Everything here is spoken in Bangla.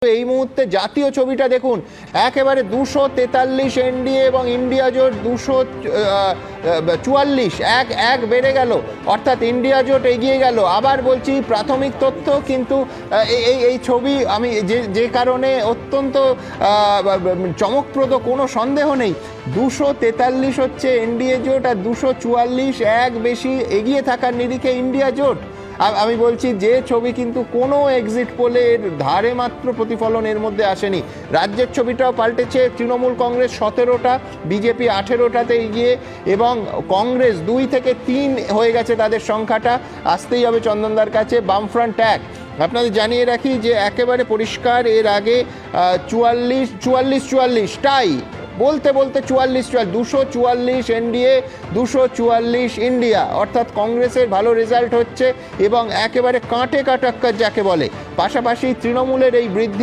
এই মুহূর্তে জাতীয় ছবিটা দেখুন, একেবারে 243 এনডিএ এবং ইন্ডিয়া জোট 244, এক বেড়ে গেল, অর্থাৎ ইন্ডিয়া জোট এগিয়ে গেল। আবার বলছি প্রাথমিক তথ্য, কিন্তু এই ছবি আমি যে কারণে অত্যন্ত চমকপ্রদ, কোনো সন্দেহ নেই। 243 হচ্ছে এনডিএ জোট আর 244 এক বেশি এগিয়ে থাকার নিরিখে ইন্ডিয়া জোট। আমি বলছি যে ছবি কিন্তু কোনো এক্সিট পোলের ধারে মাত্র প্রতিফলন এর মধ্যে আসেনি। রাজ্যের ছবিটাও পাল্টেছে, তৃণমূল কংগ্রেস 17টা, বিজেপি 18টাতে এগিয়ে, এবং কংগ্রেস 2 থেকে 3 হয়ে গেছে তাদের সংখ্যাটা। আসতেই হবে চন্দনদার কাছে। বামফ্রন্ট এক, আপনাদের জানিয়ে রাখি যে একেবারে পরিষ্কার, এর আগে 44 টাই, বলতে 244 এনডিএ, 244 ইন্ডিয়া, অর্থাৎ কংগ্রেসের ভালো রেজাল্ট হচ্ছে এবং একেবারে কাঁটে কাটাক্কার যাকে বলে। পাশাপাশি তৃণমূলের এই বৃদ্ধি